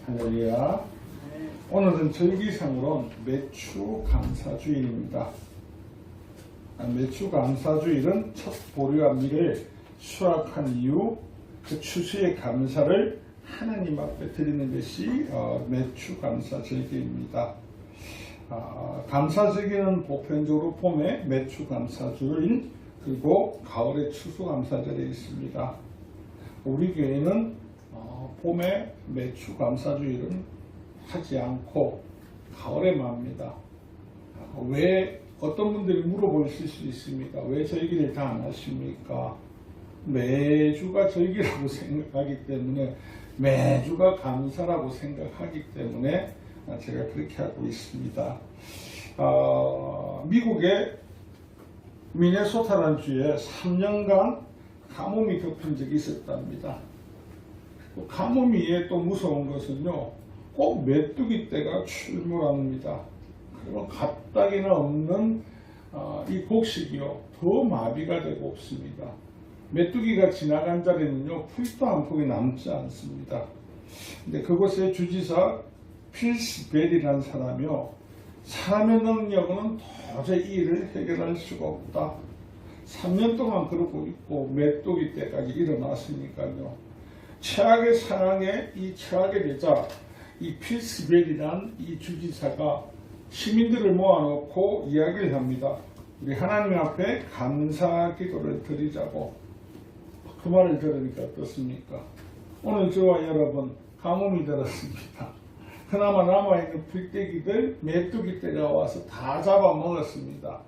할렐루야. 오늘은 절기상으로는 매추감사주일입니다. 매추감사주일은 첫 보리와 밀을 수확한 이후 그 추수의 감사를 하나님 앞에 드리는 것이 매추감사절기입니다. 감사절기는 보편적으로 봄에 매추감사주일 그리고 가을에 추수감사절이 있습니다. 우리 교회는 봄에 매추감사주일은 하지 않고 가을에만 합니다. 왜 어떤 분들이 물어보실 수 있습니다. 왜 절기를 다 안 하십니까? 매주가 절기라고 생각하기 때문에 매주가 감사라고 생각하기 때문에 제가 그렇게 하고 있습니다. 미국의 미네소타라는 주에 3년간 가뭄이 덮인 적이 있었답니다. 가뭄이에 또 무서운 것은요, 꼭 메뚜기 떼가 출몰합니다. 그리고 가딱이나 없는 이 곡식이요, 더 마비가 되고 없습니다. 메뚜기가 지나간 자리는요, 풀도 한 폭이 남지 않습니다. 근데 그곳의 주지사 필스벨이라는 사람이요, 사람의 능력으로는 도저히 이 일을 해결할 수가 없다. 3년 동안 그러고 있고 메뚜기 때까지 일어났으니까요. 최악의 상황에 이 최악의 대자 이 필스벨이란 이 주지사가 시민들을 모아놓고 이야기를 합니다. 우리 하나님 앞에 감사 기도를 드리자고. 그 말을 들으니까 어떻습니까? 오늘 저와 여러분 가뭄이 들었습니다. 그나마 남아있는 풀떼기들 메뚜기 떼가 와서 다 잡아먹었습니다.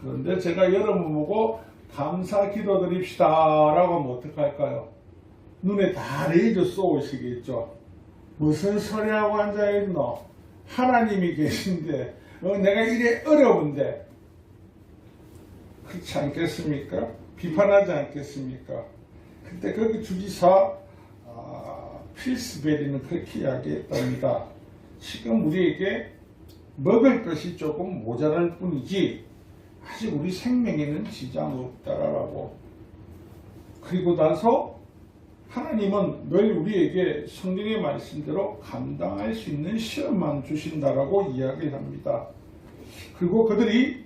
그런데 제가 여러분 보고 감사 기도 드립시다 라고 하면 어떡할까요? 눈에 다 레이저 쏘시겠죠. 무슨 소리하고 앉아있노? 하나님이 계신데 내가 이래 어려운데 그렇지 않겠습니까? 비판하지 않겠습니까? 그때 거기 주지사 필스베리는 그렇게 이야기했답니다. 지금 우리에게 먹을 것이 조금 모자랄 뿐이지 아직 우리 생명에는 지장 없다라고. 그리고 나서 하나님은 늘 우리에게 성경의 말씀대로 감당할 수 있는 시험만 주신다라고 이야기를 합니다. 그리고 그들이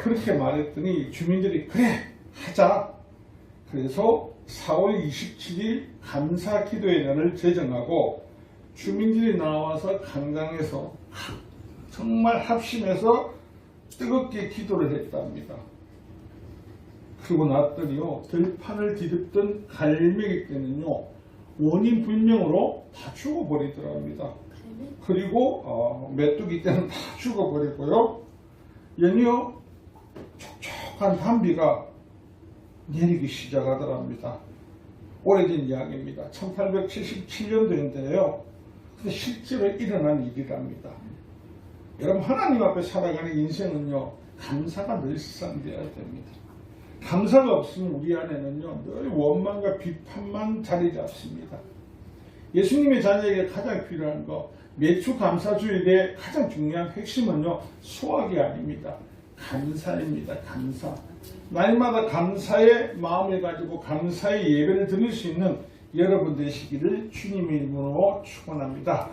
그렇게 말했더니 주민들이 그래 하자. 그래서 4월 27일 감사 기도의 날을 제정하고 주민들이 나와서 강당에서 정말 합심해서 뜨겁게 기도를 했답니다. 그러고 났더니요, 들판을 뒤덮던 갈매기 떼는요, 원인 불명으로 다 죽어버리더랍니다. 그리고 메뚜기 떼는 다 죽어버리고요, 연이어 촉촉한 단비가 내리기 시작하더랍니다. 오래된 이야기입니다. 1877년도인데요. 근데 실제로 일어난 일이랍니다. 여러분, 하나님 앞에 살아가는 인생은요, 감사가 늘상되어야 됩니다. 감사가 없으면 우리 안에는요, 늘 원망과 비판만 자리 잡습니다. 예수님의 자녀에게 가장 필요한 거, 매추감사주일의 가장 중요한 핵심은요, 수확이 아닙니다. 감사입니다. 감사. 날마다 감사의 마음을 가지고 감사의 예배를 드릴 수 있는 여러분 되시기를 주님의 이름으로 축원합니다.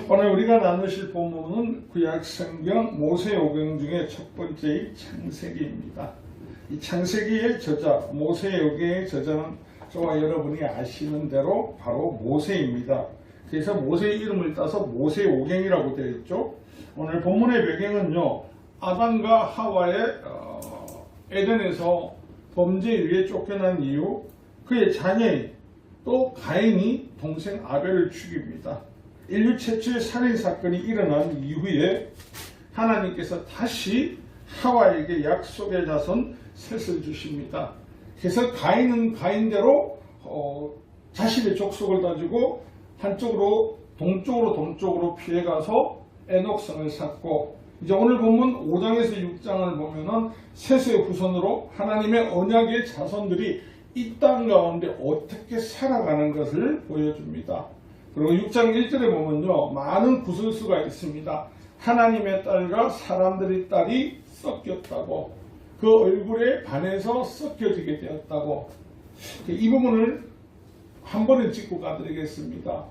오늘 우리가 나누실 본문은 구약 성경 모세오경 중에 첫 번째의 창세기입니다. 이 창세기의 저자, 모세오경의 저자는 저와 여러분이 아시는 대로 바로 모세입니다. 그래서 모세의 이름을 따서 모세오경이라고 되어 있죠. 오늘 본문의 배경은요, 아담과 하와의 에덴에서 범죄에 의해 쫓겨난 이후 그의 자녀인 또 가인이 동생 아벨을 죽입니다. 인류 최초의 살인사건이 일어난 이후에 하나님께서 다시 하와에게 약속의 자손 셋을 주십니다. 그래서 가인은 가인대로 자신의 족속을 가지고 한쪽으로 동쪽으로 피해가서 에녹성을 쌓고, 이제 오늘 보면 5장에서 6장을 보면은 셋의 후손으로 하나님의 언약의 자손들이 이 땅 가운데 어떻게 살아가는 것을 보여줍니다. 그리고 6장 1절에 보면요, 많은 구설수가 있습니다. 하나님의 딸과 사람들의 딸이 섞였다고, 그 얼굴에 반해서 섞여지게 되었다고. 이 부분을 한 번에 짚고 가드리겠습니다.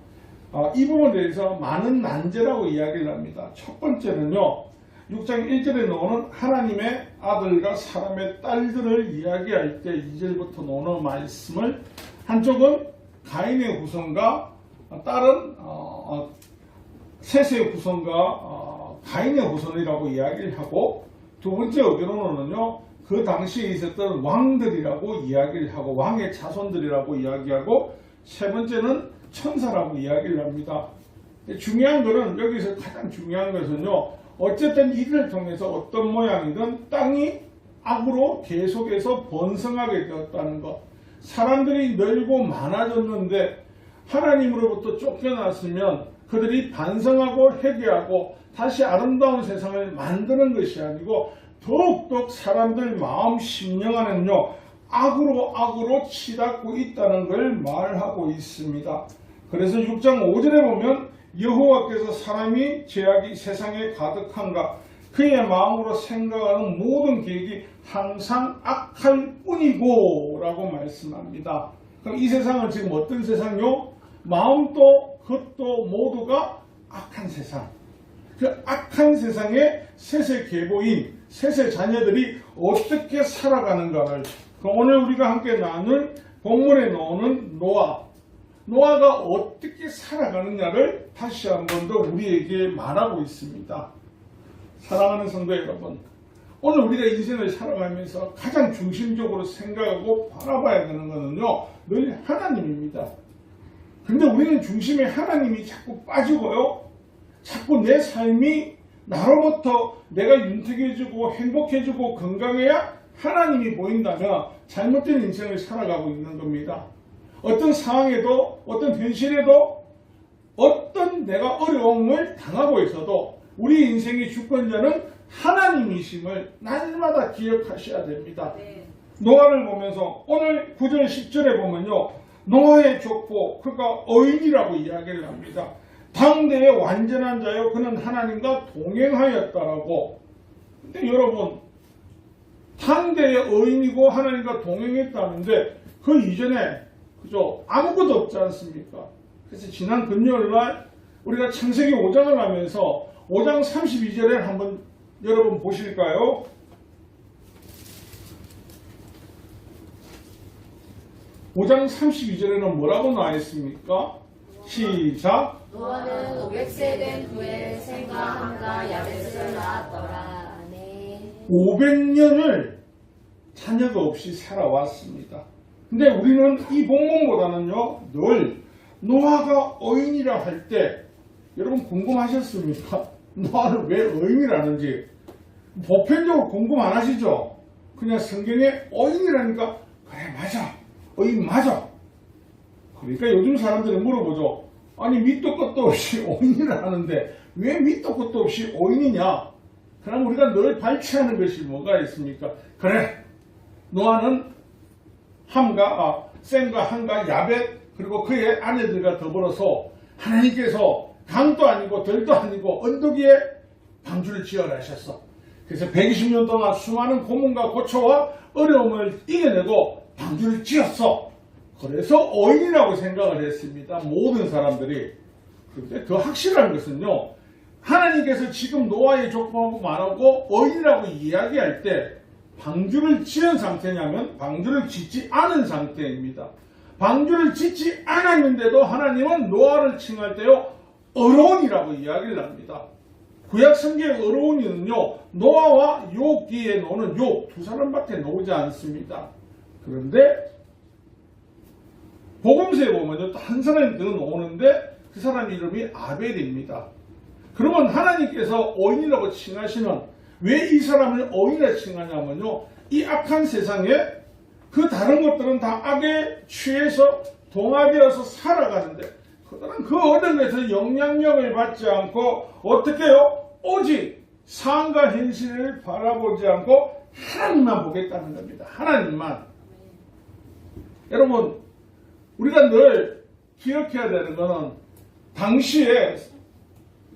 이 부분에 대해서 많은 난제라고 이야기를 합니다. 첫 번째는요. 6장 1절에 나오는 하나님의 아들과 사람의 딸들을 이야기할 때 2절부터 나오는 말씀을 한쪽은 가인의 후손과 다른 셋의 후손과 가인의 후손이라고 이야기를 하고, 두 번째 의견으로는요 그 당시에 있었던 왕들이라고 이야기를 하고 왕의 자손들이라고 이야기하고, 세 번째는 천사라고 이야기를 합니다. 중요한 것은, 여기서 가장 중요한 것은요, 어쨌든 이들을 통해서 어떤 모양이든 땅이 악으로 계속해서 번성하게 되었다는 것. 사람들이 늘고 많아졌는데 하나님으로부터 쫓겨났으면 그들이 반성하고 회개하고 다시 아름다운 세상을 만드는 것이 아니고 더욱더 사람들 마음 심령 안에는요 악으로 치닫고 있다는 걸 말하고 있습니다. 그래서 6장 5절에 보면 여호와께서 사람이 죄악이 세상에 가득한가 그의 마음으로 생각하는 모든 계획이 항상 악할 뿐이고 라고 말씀합니다. 그럼 이 세상은 지금 어떤 세상이요? 마음도 겉도 모두가 악한 세상. 그 악한 세상에 셋의 계보인 셋의 자녀들이 어떻게 살아가는가를, 오늘 우리가 함께 나눌 본문에 나오는 노아가 어떻게 살아가느냐를 다시 한 번 더 우리에게 말하고 있습니다. 사랑하는 성도 여러분, 오늘 우리가 인생을 살아가면서 가장 중심적으로 생각하고 바라봐야 되는 것은요 늘 하나님입니다. 근데 우리는 중심에 하나님이 자꾸 빠지고요, 자꾸 내 삶이 나로부터 내가 윤택해지고 행복해지고 건강해야 하나님이 보인다면 잘못된 인생을 살아가고 있는 겁니다. 어떤 상황에도 어떤 현실에도 어떤 내가 어려움을 당하고 있어도 우리 인생의 주권자는 하나님이심을 날마다 기억하셔야 됩니다. 노아를 보면서 오늘 9절 10절에 보면요, 노아의 족보, 그가 어인이라고 이야기를 합니다. 당대의 완전한 자요 그는 하나님과 동행하였다라고. 근데 여러분, 당대의 어인이고 하나님과 동행했다는데 그 이전에 그죠 아무것도 없지 않습니까? 그래서 지난 금요일날 우리가 창세기 5장을 하면서 5장 32절에 한번 여러분 보실까요? (5장 32절에는) 뭐라고 나와 있습니까? 시작. 노아는 500세 된 후에 셈과 함과 야벳을 낳았더라. 500년을 자녀가 없이 살아왔습니다. 근데 우리는 이 본문보다는요 늘 노아가 어인이라 할 때 여러분 궁금하셨습니까? 노아는 왜 어인이라는지 보편적으로 궁금 안 하시죠? 그냥 성경에 어인이라니까 그래 맞아, 어인 맞아. 그러니까 요즘 사람들은 물어보죠. 아니 밑도 끝도 없이 어인이라 하는데 왜 밑도 끝도 없이 어인이냐? 그럼 우리가 늘 발췌하는 것이 뭐가 있습니까? 그래, 노아는 셈과 함과 야벳 그리고 그의 아내들과 더불어서 하나님께서 강도 아니고 들도 아니고 언덕 위에 방주를 지어라 하셨어. 그래서 120년 동안 수많은 고문과 고초와 어려움을 이겨내고 방주를 지었어. 그래서 어인이라고 생각을 했습니다. 모든 사람들이. 그런데 더 확실한 것은요, 하나님께서 지금 노아의 족보하고 말하고 어인이라고 이야기할 때 방주를 지은 상태냐면 방주를 짓지 않은 상태입니다. 방주를 짓지 않았는데도 하나님은 노아를 칭할 때요 어로온이라고 이야기를 합니다. 구약 성경의 어로온이는요 노아와 욥기에 나오는 욥 두 사람밖에 나오지 않습니다. 그런데 복음서에 보면 또 한 사람이 더 나오는데 그 사람 이름이 아벨입니다. 그러면 하나님께서 어인이라고 칭하시는, 왜 이 사람을 어인이라 칭하냐면요, 이 악한 세상에 그 다른 것들은 다 악에 취해서 동화되어서 살아가는데 그들은 그 어떤 것에서 영향력을 받지 않고 어떻게 해요? 오직 상황과 현실을 바라보지 않고 하나님만 보겠다는 겁니다. 하나님만. 여러분, 우리가 늘 기억해야 되는 것은 당시에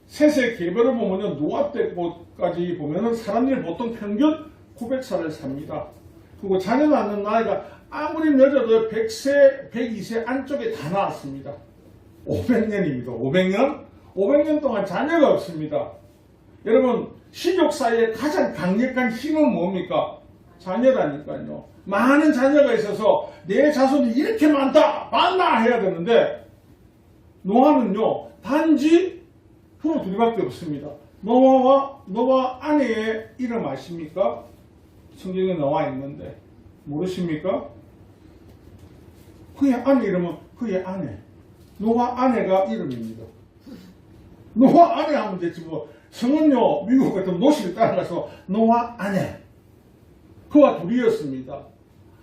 셋의 계보를 보면요, 노아 때까지 보면은 사람들이 보통 평균 900살을 삽니다. 그리고 자녀 낳는 나이가 아무리 늦어도 100세, 102세 안쪽에 다 나왔습니다. 500년입니다. 500년? 500년 동안 자녀가 없습니다. 여러분, 식욕사의 가장 강력한 힘은 뭡니까? 자녀라니까요. 많은 자녀가 있어서 내 자손이 이렇게 많다! 많나! 해야 되는데 노아는요, 단지 부부 둘밖에 없습니다. 노아 아내의 이름 아십니까? 성경에 나와 있는데 모르십니까? 그의 아내 이름은 그의 아내. 노아 아내가 이름입니다. 노아 아내 하면 되지 뭐. 성은요, 미국 같은 노시를 따라가서 노아 아내. 그와 둘이었습니다.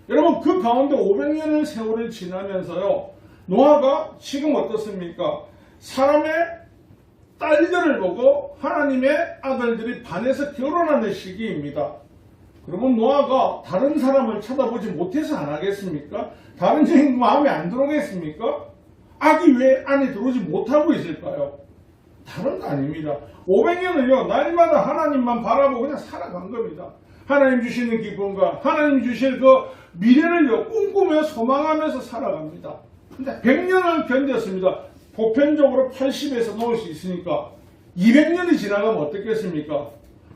여러분, 그 가운데 500년의 세월을 지나면서요, 노아가 지금 어떻습니까? 사람의 딸들을 보고 하나님의 아들들이 반해서 결혼하는 시기입니다. 그러면 노아가 다른 사람을 쳐다보지 못해서 안 하겠습니까? 다른 여인 마음에 안 들어오겠습니까? 아기 왜 안에 들어오지 못하고 있을까요? 다른 거 아닙니다. 500년을요, 날마다 하나님만 바라보고 그냥 살아간 겁니다. 하나님 주시는 기쁨과 하나님 주실 그 미래를요, 꿈꾸며 소망하면서 살아갑니다. 근데 100년을 견뎠습니다. 보편적으로 80에서 넘을 수 있으니까 200년이 지나가면 어떻겠습니까?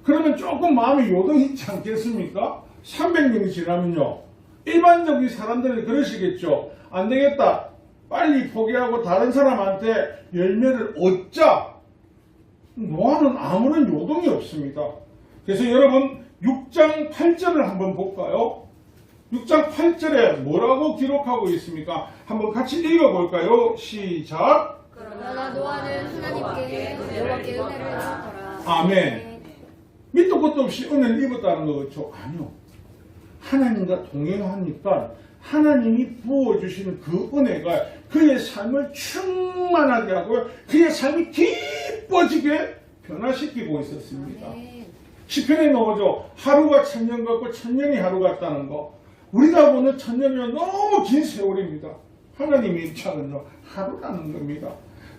그러면 조금 마음이 요동있지 않겠습니까? 300년이 지나면요, 일반적인 사람들은 그러시겠죠. 안 되겠다. 빨리 포기하고 다른 사람한테 열매를 얻자. 노아는 아무런 요동이 없습니다. 그래서 여러분 6장 8절을 한번 볼까요? 6장 8절에 뭐라고 기록하고 있습니까? 한번 같이 읽어볼까요? 시작. 그러나 노아는 하나님께 여호와께 은혜를 입었더라. 아멘. 밑도 끝도 없이 은혜를 입었다는 거죠? 아니요. 하나님과 동행하니까 하나님이 부어주시는 그 은혜가 그의 삶을 충만하게 하고 그의 삶이 기뻐지게 변화시키고 있었습니다. 시편에 나오죠. 하루가 천년 같고 천년이 하루 같다는 거. 우리가 보는 천년이면 너무 긴 세월입니다. 하나님의 입장은요, 하루라는 겁니다.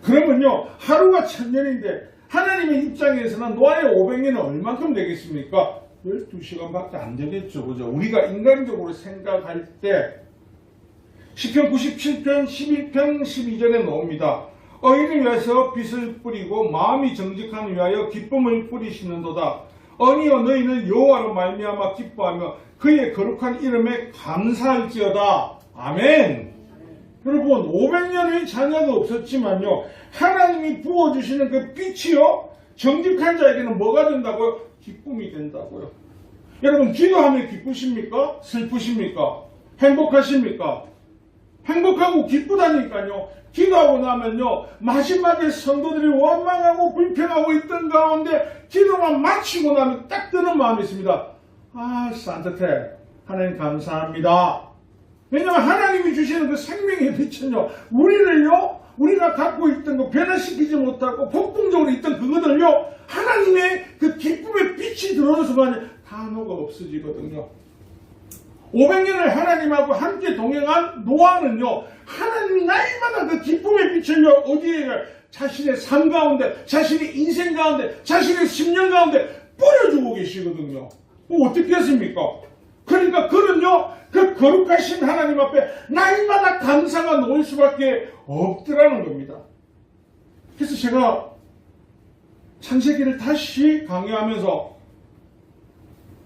그러면요, 하루가 천년인데 하나님의 입장에서는 노아의 500년은 얼만큼 되겠습니까? 12시간밖에 안 되겠죠. 그죠? 우리가 인간적으로 생각할 때 시편 97편 11편 12절에 나옵니다. 의인을 위하여 빛을 뿌리고 마음이 정직한 위하여 기쁨을 뿌리시는도다. 언니여 너희는 여호와로 말미암아 기뻐하며 그의 거룩한 이름에 감사할지어다. 아멘. 여러분 500년의 자녀도 없었지만요, 하나님이 부어주시는 그 빛이요, 정직한 자에게는 뭐가 된다고요? 기쁨이 된다고요. 여러분 기도하면 기쁘십니까? 슬프십니까? 행복하십니까? 행복하고 기쁘다니까요. 기도하고 나면요, 마지막에 성도들이 원망하고 불평하고 있던 가운데 기도만 마치고 나면 딱 드는 마음이 있습니다. 아, 산뜻해. 하나님 감사합니다. 왜냐하면 하나님이 주시는 그 생명의 빛은요, 우리를요, 우리가 갖고 있던 거 변화시키지 못하고 폭풍적으로 있던 그것들요, 하나님의 그 기쁨의 빛이 들어오는 순간에 다 녹아 없어지거든요. 500년을 하나님하고 함께 동행한 노아는요, 하나님이 날마다 그 기쁨의 빛을요, 어디에 자신의 삶 가운데, 자신의 인생 가운데, 자신의 10년 가운데 뿌려주고 계시거든요. 어떻게 했습니까? 그러니까 그는요, 그 거룩하신 하나님 앞에 날마다 감사가 놓일 수밖에 없더라는 겁니다. 그래서 제가 창세기를 다시 강의하면서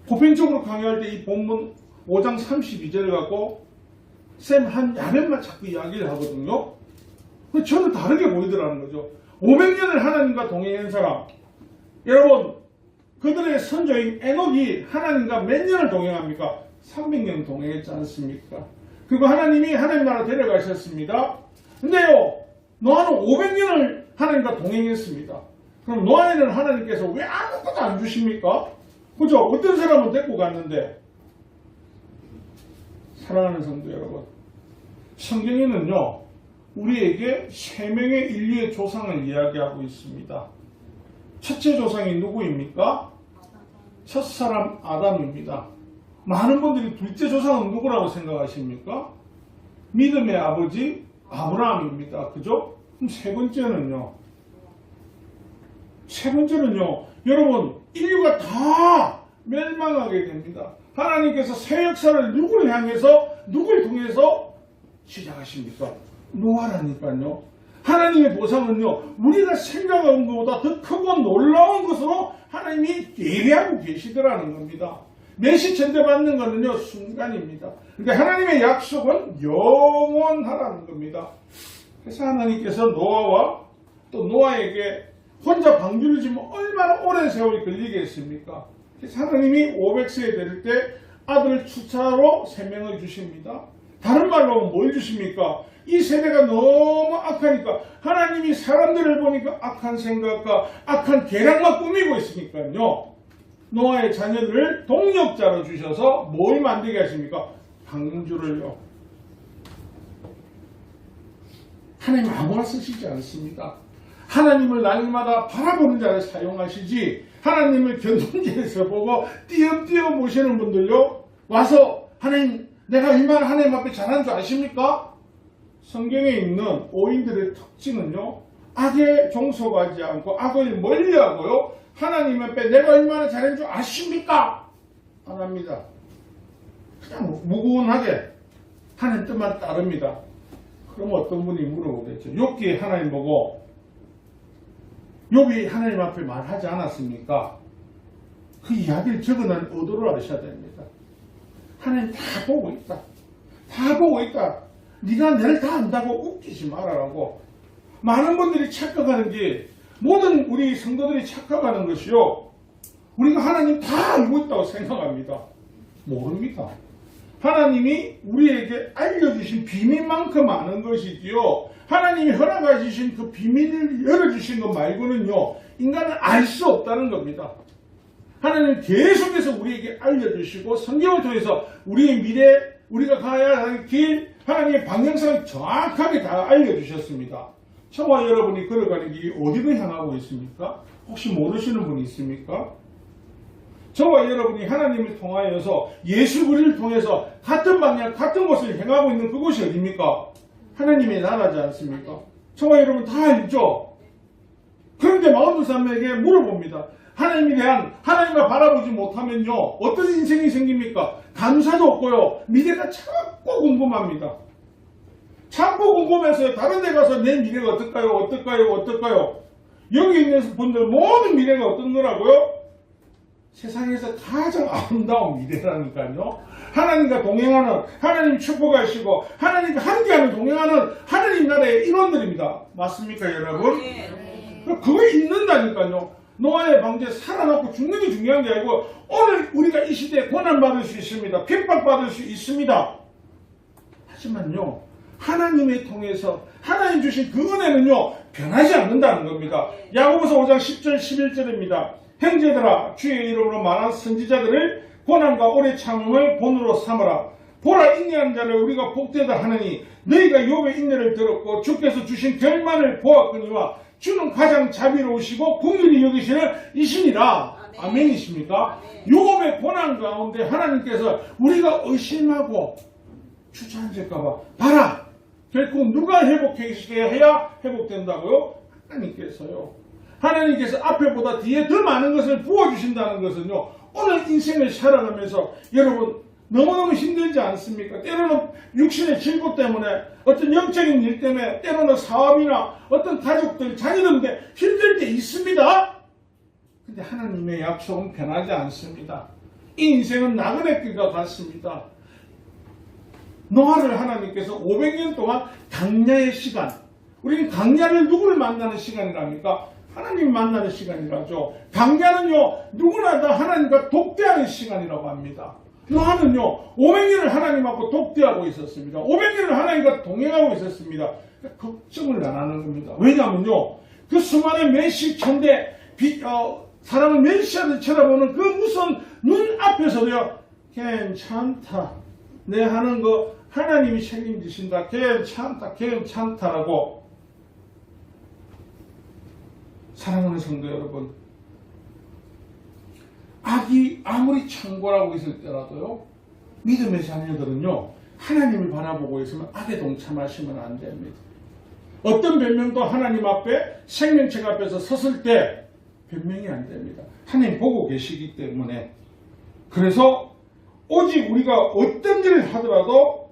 보편적으로 강의할 때 이 본문 5장 32절을 갖고 쌤 한 야면만 자꾸 이야기를 하거든요. 저는 다르게 보이더라는 거죠. 500년을 하나님과 동행한 사람, 여러분 그들의 선조인 에녹이 하나님과 몇 년을 동행합니까? 300년 동행했지 않습니까? 그리고 하나님이 하나님 나라 데려가셨습니다. 근데요, 노아는 500년을 하나님과 동행했습니다. 그럼 노아에는 하나님께서 왜 아무것도 안 주십니까? 그죠? 어떤 사람은 데리고 갔는데, 사랑하는 성도 여러분, 성경에는요, 우리에게 3명의 인류의 조상을 이야기하고 있습니다. 첫째 조상이 누구입니까? 첫사람 아담입니다. 많은 분들이 둘째 조상은 누구라고 생각하십니까? 믿음의 아버지 아브라함입니다. 그죠? 그럼 세 번째는요, 여러분, 인류가 다 멸망하게 됩니다. 하나님께서 새 역사를 누구를 향해서, 누굴 통해서 시작하십니까? 노아라니까요. 하나님의 보상은요, 우리가 생각하는 것보다 더 크고 놀라운 것으로 하나님이 예비하고 계시더라는 겁니다. 메시천대 받는 것은요, 순간입니다. 그러니까 하나님의 약속은 영원하라는 겁니다. 그래서 하나님께서 노아와 또 노아에게 혼자 방주를 지면 얼마나 오랜 세월이 걸리겠습니까? 그래서 하나님이 500세에 될 때 아들 추차로 3명을 주십니다. 다른 말로 뭘 주십니까? 이 세대가 너무 악하니까 하나님이 사람들을 보니까 악한 생각과 악한 계략만 꾸미고 있으니까요. 노아의 자녀들을 동력자로 주셔서 뭘 만들게 하십니까? 방주를요. 하나님 아무나 쓰시지 않습니다. 하나님을 날마다 바라보는 자를 사용하시지, 하나님을 견돈지에서 보고 띄엄띄엄 보시는 분들요, 와서 하나님, 내가 얼마나 하나님 앞에 잘한 줄 아십니까? 성경에 있는 오인들의 특징은요, 악에 종속하지 않고 악을 멀리하고요, 하나님 앞에 내가 얼마나 잘한 줄 아십니까? 안 합니다. 그냥 무구한하게 하나님 뜻만 따릅니다. 그럼 어떤 분이 물어보겠죠. 욥기 하나님 보고 욥이 하나님 앞에 말하지 않았습니까? 그 이야기를 적어놓은 의도를 아셔야 됩니다. 하나님 다 보고 있다. 다 보고 있다. 네가 나를 다 안다고 웃기지 말아라고. 많은 분들이 착각하는 게, 모든 우리 성도들이 착각하는 것이요, 우리가 하나님 다 알고 있다고 생각합니다. 모릅니다. 하나님이 우리에게 알려주신 비밀만큼 아는 것이지요, 하나님이 허락해 주신 그 비밀을 열어주신 것 말고는요, 인간은 알 수 없다는 겁니다. 하나님은 계속해서 우리에게 알려주시고 성경을 통해서 우리의 미래, 우리가 가야 하는 길, 하나님의 방향성을 정확하게 다 알려주셨습니다. 저와 여러분이 걸어가는 길이 어디로 향하고 있습니까? 혹시 모르시는 분이 있습니까? 저와 여러분이 하나님을 통하여서 예수 그리스도를 통해서 같은 방향, 같은 곳을 향하고 있는 그곳이 어디입니까? 하나님의 나라지 않습니까? 저와 여러분 다 알죠? 그런데 마흔두 사람에게 물어봅니다. 하나님에 대한, 하나님을 바라보지 못하면요, 어떤 인생이 생깁니까? 감사도 없고요, 미래가 자꾸 궁금합니다. 자꾸 궁금해서 다른 데 가서 내 미래가 어떨까요? 어떨까요? 어떨까요? 여기 있는 분들 모든 미래가 어떤 거라고요? 세상에서 가장 아름다운 미래라니까요. 하나님과 동행하는, 하나님 축복하시고 하나님과 함께하는, 동행하는 하나님 나라의 인원들입니다. 맞습니까 여러분? 그거 있는다니까요. 노아의 방주에 살아남고 죽는 게 중요한 게 아니고, 오늘 우리가 이 시대에 고난받을 수 있습니다. 핍박받을 수 있습니다. 하지만요, 하나님을 통해서 하나님 주신 그 은혜는요, 변하지 않는다는 겁니다. 야고보서 5장 10절 11절입니다. 형제들아, 주의 이름으로 말한 선지자들을 고난과 오래 참음을 본으로 삼으라. 보라, 인내한 자를 우리가 복되다 하느니 너희가 욥의 인내를 들었고 주께서 주신 결말을 보았거니와 주는 가장 자비로우시고 긍휼히 여기시는 이신이라. 아멘이십니까? 욥의 고난 가운데 하나님께서 우리가 의심하고 주저앉을까봐, 봐라, 결국 누가 회복시켜야 해야 회복된다고요? 하나님께서요. 하나님께서 앞에보다 뒤에 더 많은 것을 부어주신다는 것은요, 오늘 인생을 살아가면서 여러분 너무너무 힘들지 않습니까? 때로는 육신의 질고 때문에, 어떤 영적인 일 때문에, 때로는 사업이나 어떤 가족들, 자녀들인데 힘들 때 있습니다. 근데 하나님의 약속은 변하지 않습니다. 이 인생은 나그네 길과 같습니다. 노아를 하나님께서 500년 동안 강야의 시간, 우리는 강야를 누구를 만나는 시간이랍니까? 하나님 만나는 시간이라죠. 강야는요, 누구나 다 하나님과 독대하는 시간이라고 합니다. 노아는요, 500년을 하나님하고 독대하고 있었습니다. 500년을 하나님과 동행하고 있었습니다. 걱정을 안 하는 겁니다. 왜냐하면요, 그 수많은 멸시천대, 사람을 멸시하듯 쳐다보는 그 무서운 눈 앞에서도요, 괜찮다, 내 하는 거 하나님이 책임지신다, 괜찮다, 괜찮다라고. 사랑하는 성도 여러분, 악이 아무리 창궐하고 있을 때라도요, 믿음의 자녀들은요, 하나님을 바라보고 있으면 악에 동참하시면 안 됩니다. 어떤 변명도 하나님 앞에, 생명책 앞에서 섰을 때 변명이 안 됩니다. 하나님 보고 계시기 때문에. 그래서 오직 우리가 어떤 일을 하더라도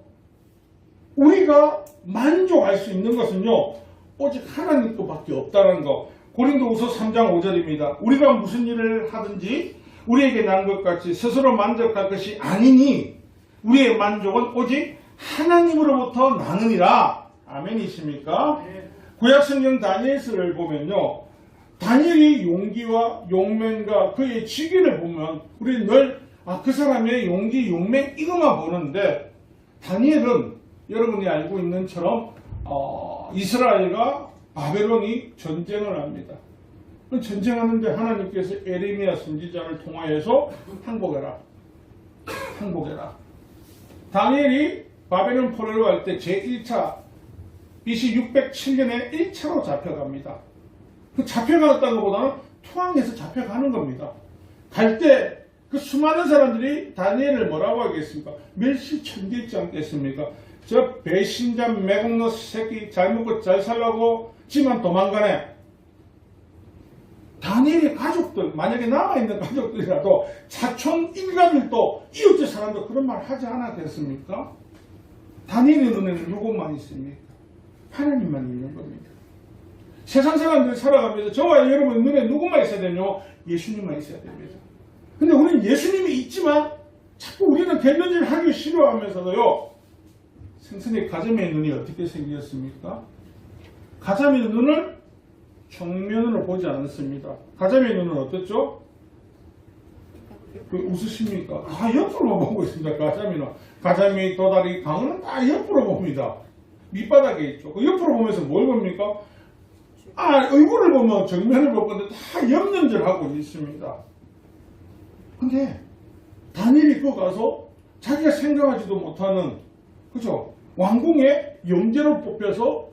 우리가 만족할 수 있는 것은요, 오직 하나님 것밖에 없다는 거. 고린도후서 3장 5절입니다. 우리가 무슨 일을 하든지 우리에게 난 것 같이 스스로 만족할 것이 아니니 우리의 만족은 오직 하나님으로부터 나느니라. 아멘이십니까? 구약성경 다니엘서를 보면요, 다니엘이 용기와 용맹과 그의 직위를 보면 우리는 늘 그 사람의 용기, 용맹 이것만 보는데, 다니엘은 여러분이 알고 있는 처럼 이스라엘과 바벨론이 전쟁을 합니다. 전쟁하는데 하나님께서 에레미야 선지자를 통하여서 항복해라. 다니엘이 바벨론 포로로 갈 때 제1차 BC 607년에 1차로 잡혀갑니다. 그 잡혀갔다는 것보다는 투항해서 잡혀가는 겁니다. 갈 때 그 수많은 사람들이 다니엘을 뭐라고 하겠습니까? 멸시천지했지 않겠습니까? 저 배신자 매국노 새끼 잘 먹고 잘 살라고 지만 도망가네. 다니엘의 가족들, 만약에 남아있는 가족들이라도 사촌 일가들도 이웃집 사람도 그런 말 하지 않았겠습니까? 다니엘의 눈에는 누구만 있습니까? 하나님만 있는 겁니다. 세상 사람들이 살아가면서 저와 여러분 눈에 누구만 있어야 되뇨? 예수님만 있어야 됩니다. 근데 우리는 예수님이 있지만 자꾸 우리는 견변질 하기 싫어하면서도요, 생선의 가자미의 눈이 어떻게 생겼습니까? 가자미의 눈을 정면으로 보지 않습니다. 가자미의 눈은 어떻죠? 웃으십니까? 다 옆으로 보고 있습니다. 가자미는. 가자미, 도다리, 강어는 다 옆으로 봅니다. 밑바닥에 있죠. 그 옆으로 보면서 뭘 봅니까? 얼굴을 보면 정면을 볼 건데 다 옆눈질하고 있습니다. 근데 다니엘이 그거 가서 자기가 생각하지도 못하는, 그죠? 왕궁의 영재로 뽑혀서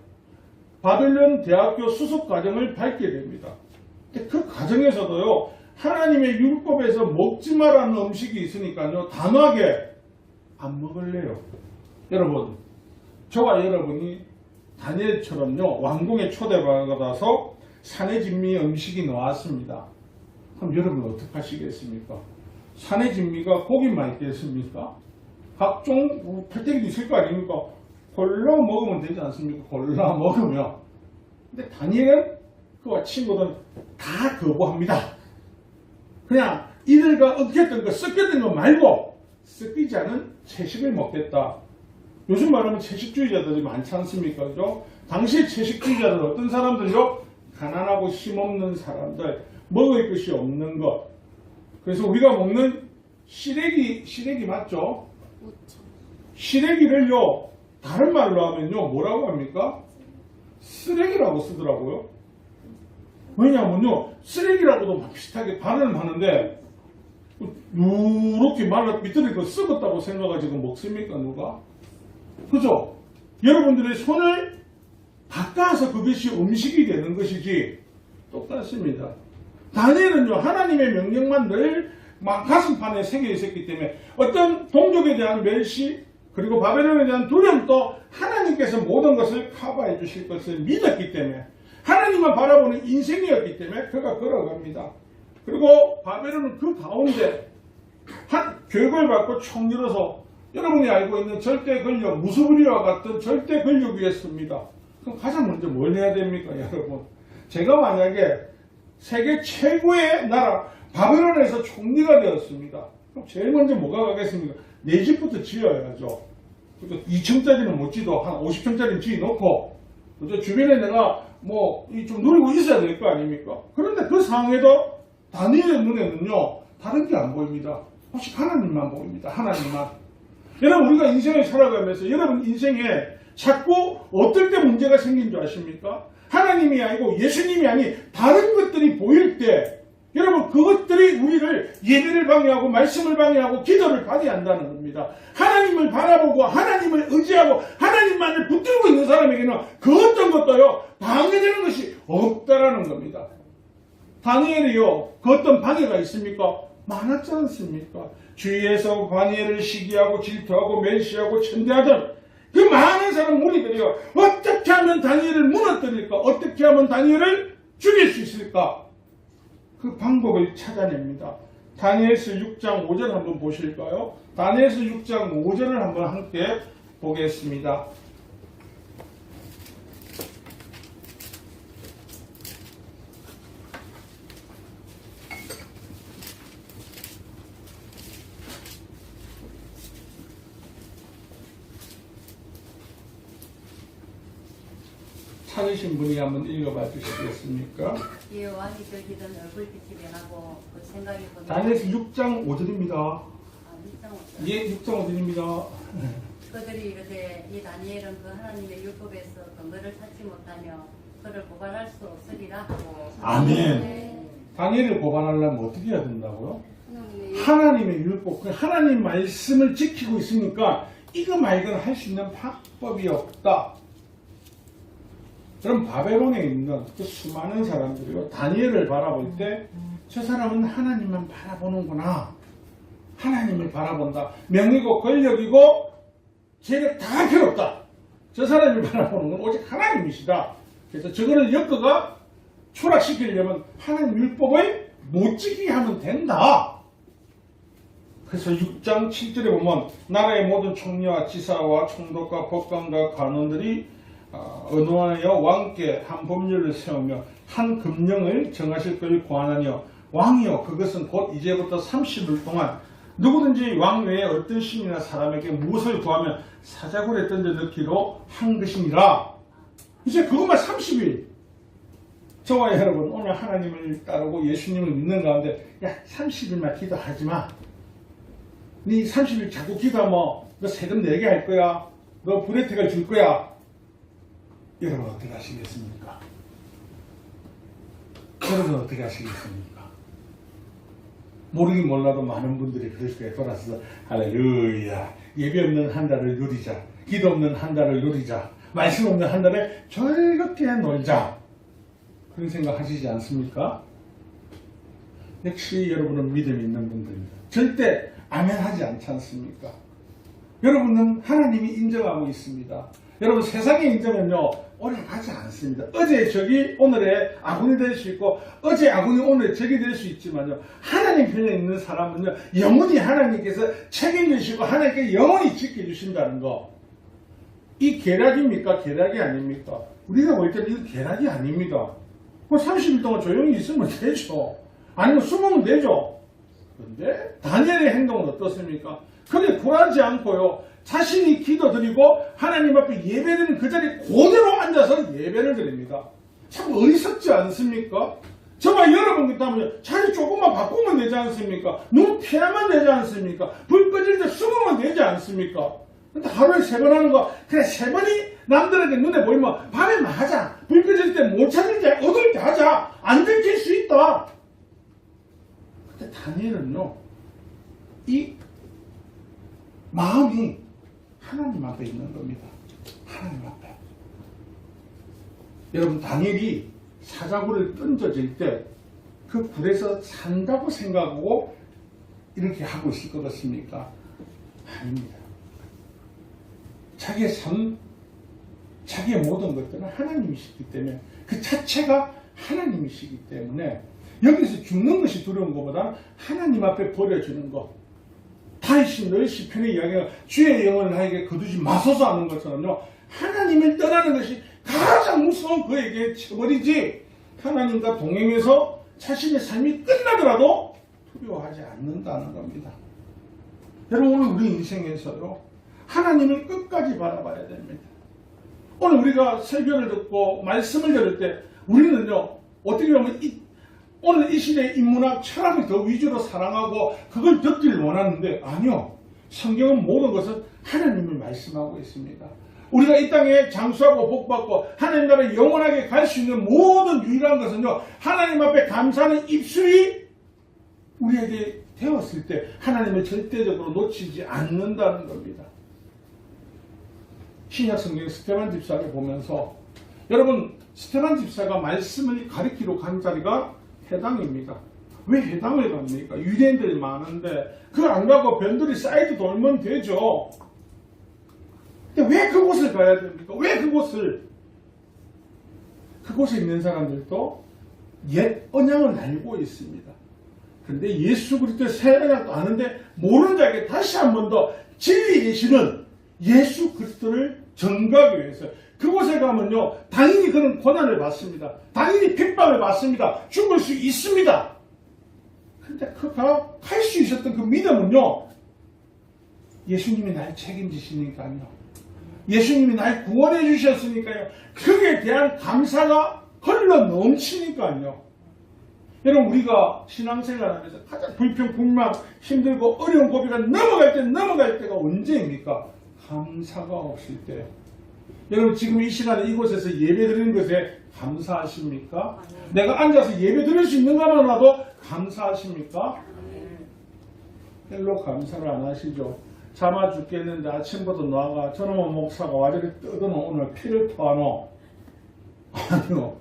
바벨론 대학교 수석 과정을 밟게 됩니다. 근데 그 과정에서도요, 하나님의 율법에서 먹지 말라는 음식이 있으니까요, 단호하게 안 먹을래요. 여러분, 저와 여러분이 다니엘처럼요, 왕궁에 초대받아서 산의 진미 음식이 나왔습니다. 그럼 여러분 어떻게 하시겠습니까? 산의 진미가 고기만 있겠습니까? 각종 패대기도 있을 거 아닙니까? 골라 먹으면 되지 않습니까? 골라 먹으면. 근데 다니엘은 그와 친구들은 다 거부합니다. 그냥 이들과 엉켰던 거, 섞였던 거 말고 섞이지 않은 채식을 먹겠다. 요즘 말하면 채식주의자들이 많지 않습니까? 그죠? 당시 채식주의자들은 어떤 사람들요? 가난하고 힘없는 사람들, 먹을 것이 없는 것. 그래서 우리가 먹는 시래기 맞죠? 시래기를요, 다른 말로 하면요, 뭐라고 합니까? 쓰레기라고 쓰더라고요. 왜냐하면요, 쓰레기라고도 막 비슷하게 발음을 하는데, 이렇게 말라 밑들이 거 썩었다고 생각하지고 먹습니까, 누가? 그죠? 여러분들의 손을 닦아서 그것이 음식이 되는 것이지, 똑같습니다. 다니엘은요, 하나님의 명령만 늘 가슴판에 새겨 있었기 때문에 어떤 동족에 대한 멸시, 그리고 바벨론에 대한 두려움도 하나님께서 모든 것을 커버해 주실 것을 믿었기 때문에, 하나님만 바라보는 인생이었기 때문에 그가 걸어갑니다. 그리고 바벨론은 그 가운데 교육을 받고 총리로서 여러분이 알고 있는 절대 권력, 무소불위와 같은 절대 권력 위에 섭니다. 그럼 가장 먼저 뭘 해야 됩니까, 여러분? 제가 만약에 세계 최고의 나라 바벨론에서 총리가 되었습니다. 그럼 제일 먼저 뭐가 가겠습니까? 내 집부터 지어야죠. 2층짜리는 못 지도 한 50층짜리 지어놓고, 주변에 내가 좀 누리고 있어야 될 거 아닙니까? 그런데 그 상황에도 다니엘의 눈에는요, 다른 게 안 보입니다. 오직 하나님만 보입니다. 하나님만. 여러분, 우리가 인생을 살아가면서 여러분 인생에 자꾸 어떨 때 문제가 생긴 줄 아십니까? 하나님이 아니고 예수님이 아닌 다른 것들이 보일 때, 여러분 그것들이 우리를 예배를 방해하고 말씀을 방해하고 기도를 방해한다는 겁니다. 하나님을 바라보고 하나님을 의지하고 하나님만을 붙들고 있는 사람에게는 그 어떤 것도요, 방해되는 것이 없다라는 겁니다. 다니엘이요, 그 어떤 방해가 있습니까? 많았지 않습니까? 주위에서 다니엘을 시기하고 질투하고 멸시하고 천대하던 그 많은 사람 무리들이요, 어떻게 하면 다니엘을 무너뜨릴까? 어떻게 하면 다니엘을 죽일 수 있을까? 그 방법을 찾아냅니다. 다니엘서 6장 5절 한번 보실까요? 다니엘서 6장 5절을 한번 함께 보겠습니다. 찾으신 분이 한번 읽어봐 주시겠습니까? 이 왕이 들기던 얼굴빛이 변하고 그 생각이 보니 다니엘서 6장 5절입니다. 예, 6장 5절입니다. 그들이 이르되 이 다니엘은 그 하나님의 율법에서 근거를 찾지 못하며 그를 고발할 수 없으리라 하고 아멘. 다니엘을 고발하려면 어떻게 해야 된다고요? 하나님의 하나님의 율법, 그 하나님 말씀을 지키고 있으니까 이거 말고는 할 수 있는 방법이 없다. 그럼 바벨론에 있는 그 수많은 사람들이요, 다니엘을 바라볼 때 저 사람은 하나님만 바라보는구나. 하나님을 바라본다. 명이고 권력이고 재력 다 필요 없다. 저 사람이 바라보는 건 오직 하나님이시다. 그래서 저거를 엮어가 추락시키려면 하나님 율법을 못 지키게 하면 된다. 그래서 6장 7절에 보면 나라의 모든 총리와 지사와 총독과 법관과 관원들이 언호하여 왕께 한 법률을 세우며 한 금령을 정하실 것을 고하나니요 왕이요 그것은 곧 이제부터 30일 동안 누구든지 왕 외에 어떤 신이나 사람에게 무엇을 구하면 사자굴에 던져 넣기로 한 것이니라. 이제 그것만 30일. 저와 여러분 오늘 하나님을 따르고 예수님을 믿는 가운데 야 30일만 기도하지 마. 네 30일 자꾸 기도하면 너 세금 내게 할 거야. 너 불혜택을 줄 거야. 여러분 어떻게 하시겠습니까? 여러분 어떻게 하시겠습니까? 모르긴 몰라도 많은 분들이 그럴 거에 돌아서 할렐루야 예배 없는 한 달을 누리자. 기도 없는 한 달을 누리자. 말씀 없는 한 달에 즐겁게 놀자. 그런 생각 하시지 않습니까? 역시 여러분은 믿음 있는 분들입니다. 절대 아멘 하지 않지 않습니까? 여러분은 하나님이 인정하고 있습니다. 여러분 세상의 인정은요 오래 가지 않습니다. 어제 적이 오늘의 아군이 될 수 있고 어제 아군이 오늘의 적이 될 수 있지만요 하나님 편에 있는 사람은요 영원히 하나님께서 책임지시고 하나님께 영원히 지켜주신다는 거. 이 계략입니까? 계략이 아닙니까? 우리가 볼 때는 이거 계략이 아닙니다. 30일 동안 조용히 있으면 되죠. 아니면 숨으면 되죠. 그런데 다니엘의 행동은 어떻습니까? 그게 굴하지 않고요. 자신이 기도드리고 하나님 앞에 예배드리는 그 자리에 그대로 앉아서 예배를 드립니다. 참 어리석지 않습니까? 저와 여러분 같다면 자리 조금만 바꾸면 되지 않습니까? 눈 피하면 되지 않습니까? 불 꺼질 때 숨으면 되지 않습니까? 근데 하루에 3번 하는 거, 그래 3번이 남들에게 눈에 보이면 밤에 하자. 불 꺼질 때 못 찾을 때 어두울 때 하자. 안 들킬 수 있다. 근데 다니엘은요, 이 마음이 하나님 앞에 있는 겁니다. 하나님 앞에. 여러분 다니엘이 사자굴을 던져질 때 그 굴에서 산다고 생각하고 이렇게 하고 있을 것 같습니까? 아닙니다. 자기의 삶, 자기의 모든 것들은 하나님이시기 때문에 그 자체가 하나님이시기 때문에 여기서 죽는 것이 두려운 것보다 하나님 앞에 버려지는 것. 다윗이 늘 시편에 이야기가 주의 영혼을 나에게 거두지 마소서 하는 것처럼요. 하나님을 떠나는 것이 가장 무서운 그에게 쳐버리지 하나님과 동행해서 자신의 삶이 끝나더라도 두려워하지 않는다는 겁니다. 여러분 오늘 우리 인생에서요. 하나님을 끝까지 바라봐야 됩니다. 오늘 우리가 설교를 듣고 말씀을 들을 때 우리는요. 어떻게 보면 오늘 이 시대의 인문학 철학을 더 위주로 사랑하고 그걸 듣기를 원하는데 아니요. 성경은 모든 것은 하나님을 말씀하고 있습니다. 우리가 이 땅에 장수하고 복받고 하나님 나라에 영원하게 갈 수 있는 모든 유일한 것은요. 하나님 앞에 감사하는 입술이 우리에게 되었을 때 하나님을 절대적으로 놓치지 않는다는 겁니다. 신약 성경 스테반 집사를 보면서 여러분 스테반 집사가 말씀을 가리키러 간 자리가 회당입니다. 왜 회당을 갑니까? 유대인들이 많은데 그걸 안 가고 변들이 사이드 돌면 되죠. 근데 왜 그곳을 가야 됩니까? 왜 그곳을? 그곳에 있는 사람들도 옛 언약을 알고 있습니다. 그런데 예수 그리스도의 새 언약도 아는데 모르는 자에게 다시 한 번 더 진리에 계시는 예수 그리스도를 전가하기 위해서 그곳에 가면요 당연히 그런 고난을 받습니다. 당연히 핍박을 받습니다. 죽을 수 있습니다. 그런데 그가 갈 수 있었던 그 믿음은요 예수님이 날 책임지시니까요 예수님이 날 구원해 주셨으니까요. 그에 대한 감사가 흘러 넘치니까요. 여러분, 우리가 신앙생활하면서 가장 불평불만 힘들고 어려운 고비가 넘어갈 때가 언제입니까? 감사가 없을 때. 여러분, 지금 이 시간에 이곳에서 예배 드리는 것에 감사하십니까? 내가 앉아서 예배 드릴 수 있는 것만으로도 감사하십니까? 별로 감사를 안 하시죠. 잠아 죽겠는데 아침부터 나가 저놈의 목사가 와저리 뜯어놓은 오늘 피를 토하노. 아니요.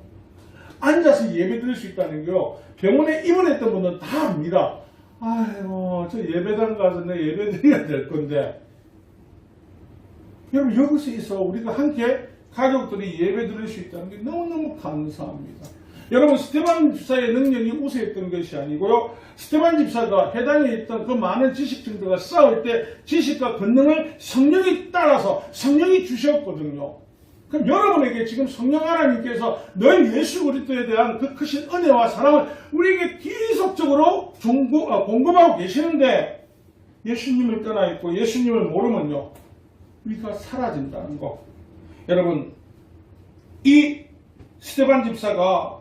앉아서 예배 드릴 수 있다는 게요. 병원에 입원했던 분은 다 압니다. 아이고, 저 예배당 가서 내 예배 드려야 될 건데. 여러분, 여기서 있어 우리가 함께 가족들이 예배 드릴 수 있다는 게 너무너무 감사합니다. 여러분, 스테반 집사의 능력이 우세했던 것이 아니고요. 스테반 집사가 해당에 있던 그 많은 지식층들과 싸울 때 지식과 권능을 성령이 따라서 성령이 주셨거든요. 그럼 여러분에게 지금 성령 하나님께서 늘 예수 그리스도에 대한 그 크신 은혜와 사랑을 우리에게 계속적으로 공급하고 계시는데 예수님을 떠나 있고 예수님을 모르면요. 우리가 사라진다는 거. 여러분, 이 스테반 집사가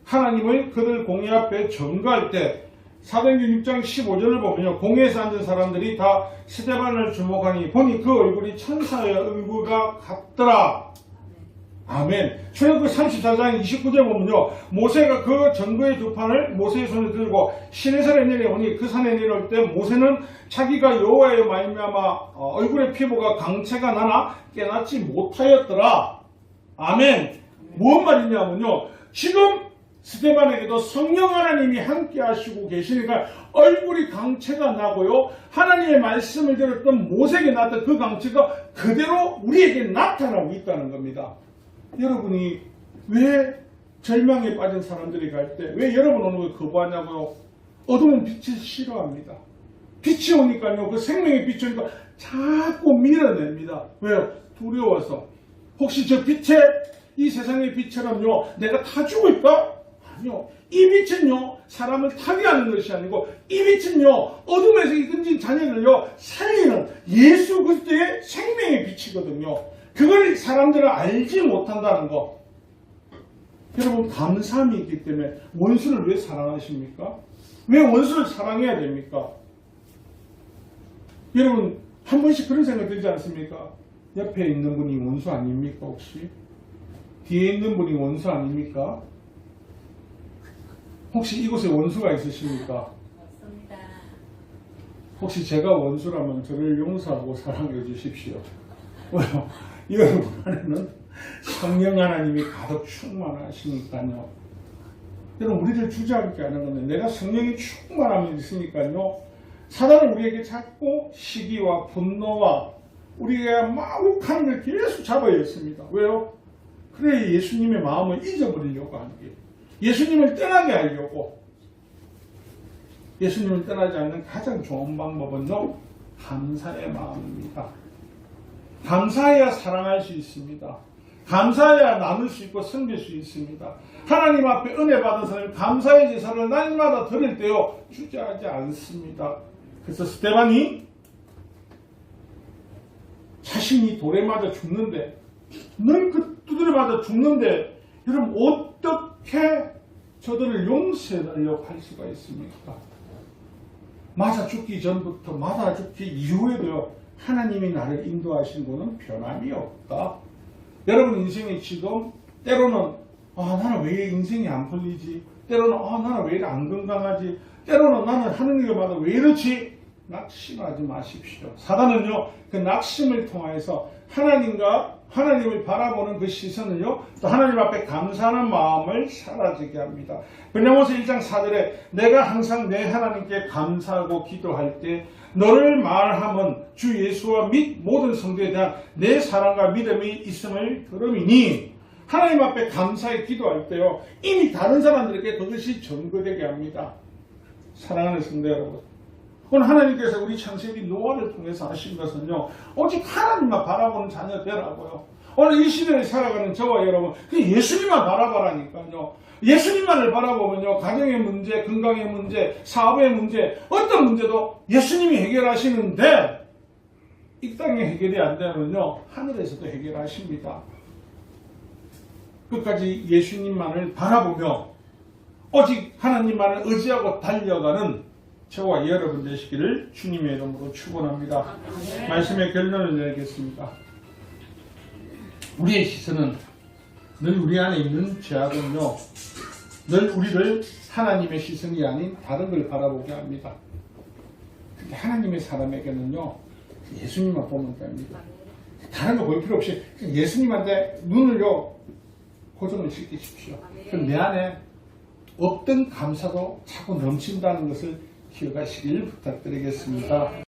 하나님을 그들 공회 앞에 전가할 때 사도행전 6장 15절을 보면요. 공회에서 앉은 사람들이 다 스테반을 주목하니 보니 그 얼굴이 천사의 얼굴과 같더라. 아멘. 출애굽기 34장 29절 보면요. 모세가 그 전거의 두 판을 모세의 손에 들고 시내산에 내려오니 그 산에 내려올 때 모세는 자기가 여호와의 말미암아 얼굴의 피부가 강체가 나나 깨닫지 못하였더라. 아멘. 무슨 말이냐면요. 지금 스테반에게도 성령 하나님이 함께 하시고 계시니까 얼굴이 강체가 나고요. 하나님의 말씀을 들었던 모세에게 나왔던 그 강체가 그대로 우리에게 나타나고 있다는 겁니다. 여러분이 왜 절망에 빠진 사람들이 갈 때 왜 여러분 오는 걸 거부하냐고요? 어두운 빛을 싫어합니다. 빛이 오니까요. 그 생명의 빛이 오니까 자꾸 밀어냅니다. 왜요? 두려워서. 혹시 저 빛에 이 세상의 빛처럼요. 내가 다 죽을까? 아니요. 이 빛은요. 사람을 타게 하는 것이 아니고 이 빛은요. 어둠에서 이끈진 자녀들요. 살리는 예수 그리스도의 생명의 빛이거든요. 그걸 사람들은 알지 못한다는 거. 여러분, 감사함이 있기 때문에 원수를 왜 사랑하십니까? 왜 원수를 사랑해야 됩니까? 여러분, 한 번씩 그런 생각 들지 않습니까? 옆에 있는 분이 원수 아닙니까, 혹시? 뒤에 있는 분이 원수 아닙니까? 혹시 이곳에 원수가 있으십니까? 없습니다. 혹시 제가 원수라면 저를 용서하고 사랑해 주십시오. 왜요? 여러분 안에는 성령 하나님이 가득 충만하시니까요. 여러분, 우리를 주저앉게 하는 것은 내가 성령이 충만함이 있으니까요. 사단은 우리에게 자꾸 시기와 분노와 우리가 마욱한 걸 계속 잡아야 했습니다. 왜요? 그래, 예수님의 마음을 잊어버리려고 하는 게, 예수님을 떠나게 하려고. 예수님을 떠나지 않는 가장 좋은 방법은요, 감사의 마음입니다. 감사해야 사랑할 수 있습니다. 감사해야 나눌 수 있고 섬길 수 있습니다. 하나님 앞에 은혜 받은 사람이 감사의 제사를 날마다 드릴 때요, 주저하지 않습니다. 그래서 스테반이 자신이 돌에 맞아 죽는데, 늘 그 두드려 맞아 죽는데, 여러분 어떻게 저들을 용서해달라고 할 수가 있습니까? 맞아 죽기 전부터 맞아 죽기 이후에도요, 하나님이 나를 인도하신 거는 변함이 없다. 여러분 인생에 지금 때로는 나는 왜 인생이 안 풀리지? 때로는 나는 왜 안 건강하지? 때로는 나는 하는 일마다 왜 이렇지? 낙심하지 마십시오. 사단은요, 그 낙심을 통해서 하나님을 바라보는 그 시선을요, 또 하나님 앞에 감사하는 마음을 사라지게 합니다. 베냐모서 1장 4절에 내가 항상 내 하나님께 감사하고 기도할 때 너를 말함은 주 예수와 및 모든 성도에 대한 내 사랑과 믿음이 있음을 들음이니, 하나님 앞에 감사에 기도할 때요, 이미 다른 사람들에게 그것이 전거되게 합니다. 사랑하는 성도 여러분, 오늘 하나님께서 우리 창세기 노아를 통해서 하신 것은요, 오직 하나님만 바라보는 자녀 되라고요. 오늘 이 시대를 살아가는 저와 여러분, 예수님만 바라보라니까요. 예수님만을 바라보면요, 가정의 문제, 건강의 문제, 사업의 문제, 어떤 문제도 예수님이 해결하시는데, 이 땅에 해결이 안 되면요 하늘에서도 해결하십니다. 끝까지 예수님만을 바라보며 오직 하나님만을 의지하고 달려가는 저와 여러분 되시기를 주님의 이름으로 축원합니다. 말씀의 결론을 내리겠습니다. 우리의 시선은 늘 우리 안에 있는 죄악은요 늘 우리를 하나님의 시선이 아닌 다른 걸 바라보게 합니다. 근데 하나님의 사람에게는요 예수님만 보면 됩니다. 다른 거 볼 필요 없이 예수님한테 눈을요 고정을 시키십시오. 그럼 내 안에 어떤 감사도 차고 넘친다는 것을 기억하시길 부탁드리겠습니다.